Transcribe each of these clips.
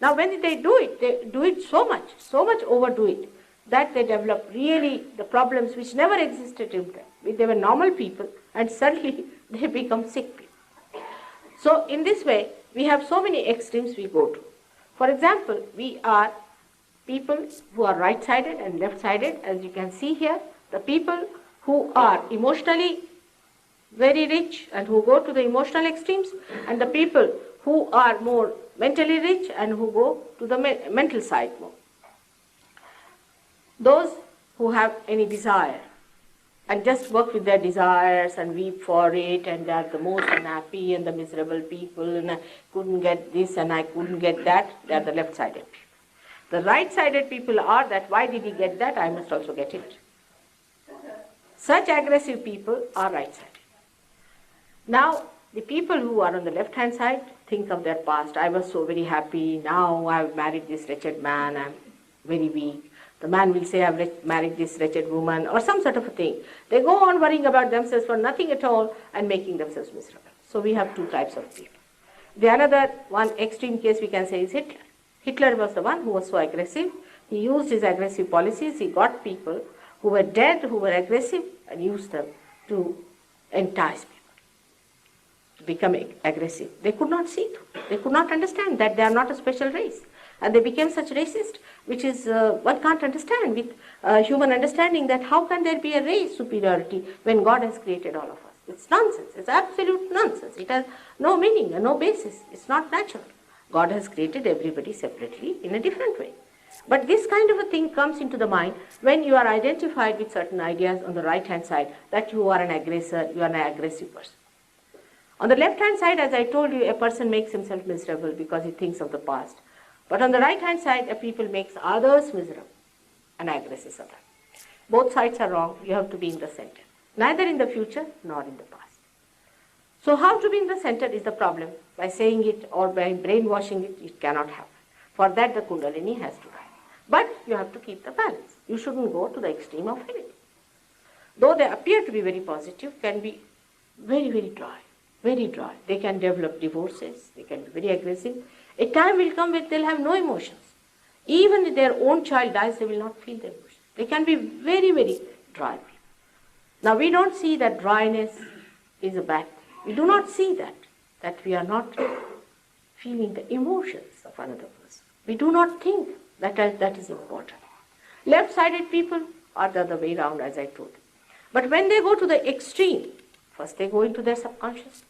Now when they do it so much overdo it, that they develop really the problems which never existed in them. They were normal people and suddenly they become sick people. So in this way, we have so many extremes we go to. For example, we are people who are right-sided and left-sided, as you can see here. The people who are emotionally very rich and who go to the emotional extremes, and the people who are more mentally rich and who go to the mental side more. Those who have any desire and just work with their desires and weep for it, and they are the most unhappy and the miserable people, and I couldn't get this and I couldn't get that, they are the left-sided people. The right-sided people are that, why did he get that, I must also get it. Such aggressive people are right-sided. Now, the people who are on the left-hand side think of their past. I was so very happy, now I have married this wretched man, I am very weak. The man will say, I have married this wretched woman, or some sort of a thing. They go on worrying about themselves for nothing at all and making themselves miserable. So we have two types of people. The another one extreme case we can say is Hitler. Hitler was the one who was so aggressive. He used his aggressive policies. He got people who were dead, who were aggressive, and used them to entice people to become aggressive. They could not see it. They could not understand that they are not a special race. And they became such racist, which is one can't understand with human understanding, that how can there be a race superiority when God has created all of us? It's nonsense. It's absolute nonsense. It has no meaning and no basis. It's not natural. God has created everybody separately in a different way. But this kind of a thing comes into the mind when you are identified with certain ideas on the right-hand side, that you are an aggressor, you are an aggressive person. On the left-hand side, as I told you, a person makes himself miserable because he thinks of the past. But on the right-hand side, a people makes others miserable and aggresses others. Both sides are wrong. You have to be in the center. Neither in the future nor in the past. So how to be in the center is the problem. By saying it or by brainwashing it, it cannot happen. For that, the Kundalini has to rise. But you have to keep the balance. You shouldn't go to the extreme of anything. Though they appear to be very positive, can be very, very dry. Very dry. They can develop divorces. They can be very aggressive. A time will come when they'll have no emotions. Even if their own child dies, they will not feel the emotions. They can be very, very dry people. Now, we don't see that dryness is a bad thing. We do not see that we are not feeling the emotions of another person. We do not think that is important. Left-sided people are the other way around, as I told you. But when they go to the extreme, first they go into their subconscious,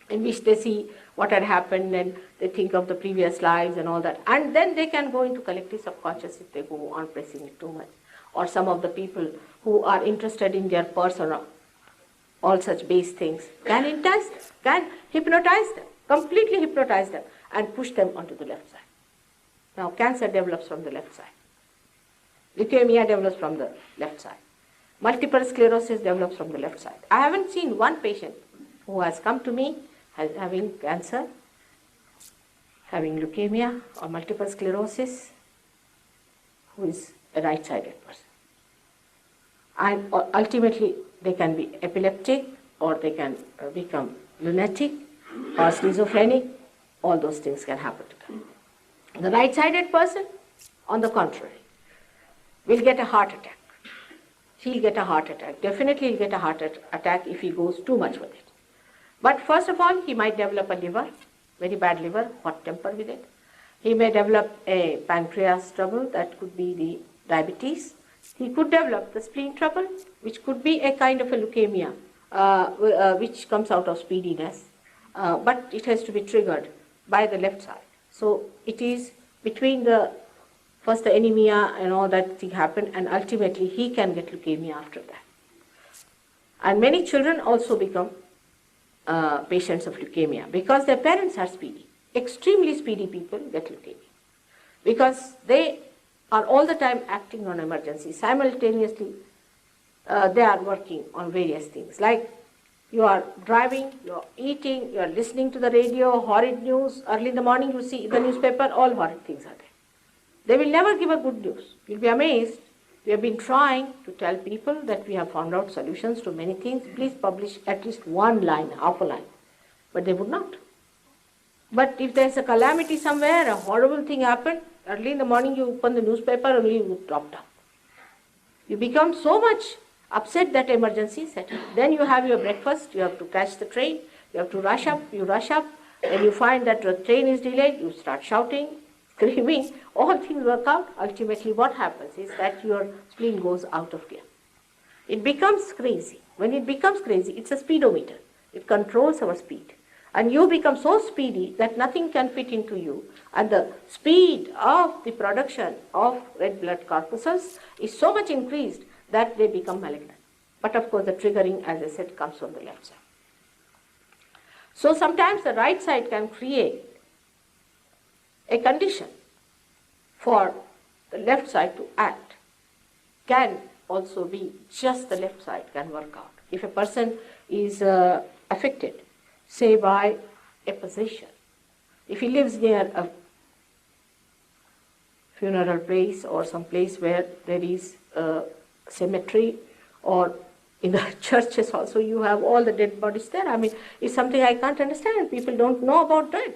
in which they see what had happened and they think of the previous lives and all that. And then they can go into collective subconscious if they go on pressing it too much. Or some of the people who are interested in their purse or all such base things can entice them, can hypnotize them, completely hypnotize them and push them onto the left side. Now cancer develops from the left side. Leukemia develops from the left side. Multiple sclerosis develops from the left side. I haven't seen one patient who has come to me having cancer, having leukemia or multiple sclerosis, who is a right-sided person. And ultimately they can be epileptic, or they can become lunatic or schizophrenic. All those things can happen to them. The right-sided person, on the contrary, will get a heart attack. He'll get a heart attack. Definitely he'll get a heart attack if he goes too much with it. But first of all, he might develop a liver, very bad liver, hot temper with it. He may develop a pancreas trouble, that could be the diabetes. He could develop the spleen trouble, which could be a kind of a leukemia, which comes out of speediness. But it has to be triggered by the left side. So it is between first the anemia and all that thing happen, and ultimately he can get leukemia after that. And many children also become patients of leukemia because their parents are speedy. Extremely speedy people get leukemia because they are all the time acting on emergencies. Simultaneously, they are working on various things. Like you are driving, you are eating, you are listening to the radio, horrid news. Early in the morning you see the newspaper, all horrid things are there. They will never give a good news. You'll be amazed. We have been trying to tell people that we have found out solutions to many things. Please publish at least one line, half a line. But they would not. But if there's a calamity somewhere, a horrible thing happened, early in the morning you open the newspaper, only you drop down. You become so much upset that emergency set in. Then you have your breakfast, you have to catch the train, you have to rush up, then you find that the train is delayed, you start shouting, screaming, all things work out. Ultimately what happens is that your spleen goes out of gear. It becomes crazy. When it becomes crazy, it's a speedometer. It controls our speed. And you become so speedy that nothing can fit into you. And the speed of the production of red blood corpuscles is so much increased that they become malignant. But of course the triggering, as I said, comes from the left side. So sometimes the right side can create a condition for the left side to act. Can also be just the left side can work out. If a person is affected, say by a possession, if he lives near a funeral place or some place where there is a cemetery, or in the churches also you have all the dead bodies there. I mean, it's something I can't understand. People don't know about death.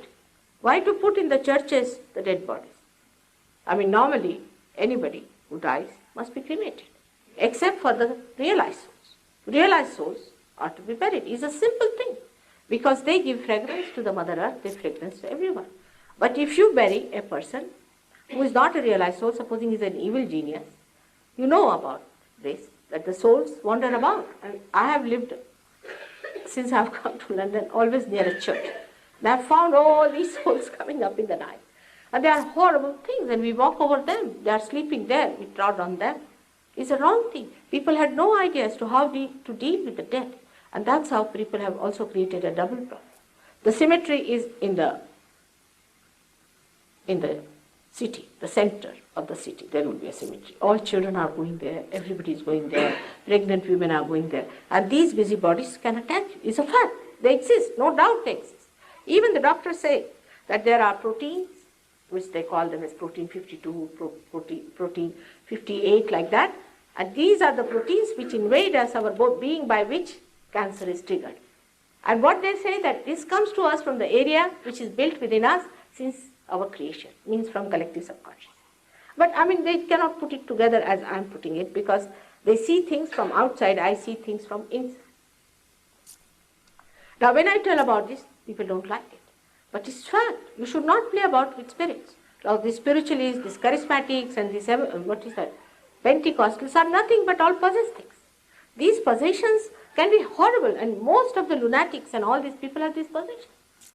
Why to put in the churches the dead bodies? I mean, normally anybody who dies must be cremated, except for the realized souls. Realized souls are to be buried. It's a simple thing, because they give fragrance to the Mother Earth, they fragrance to everyone. But if you bury a person who is not a realized soul, supposing he's an evil genius, you know about this, that the souls wander about. And I have lived, since I've come to London, always near a church. And I've found all these souls coming up in the night. And they are horrible things, and we walk over them. They are sleeping there, we trod on them. It's a wrong thing. People had no idea as to how to deal with the dead. And that's how people have also created a double problem. The cemetery is in the city, the center of the city. There will be a cemetery. All children are going there, everybody is going there, pregnant women are going there. And these busybodies can attack you. It's a fact. They exist, no doubt they exist. Even the doctors say that there are proteins, which they call them as protein 52, protein 58, like that. And these are the proteins which invade us, our being, by which cancer is triggered. And what they say, that this comes to us from the area which is built within us since our creation, means from collective subconscious. But I mean, they cannot put it together as I'm putting it, because they see things from outside, I see things from inside. Now when I tell about this, people don't like it. But it's fact. You should not play about with spirits. Now the spiritualists, these charismatics and these, Pentecostals are nothing but all possessed things. These possessions can be horrible, and most of the lunatics and all these people have these possessions.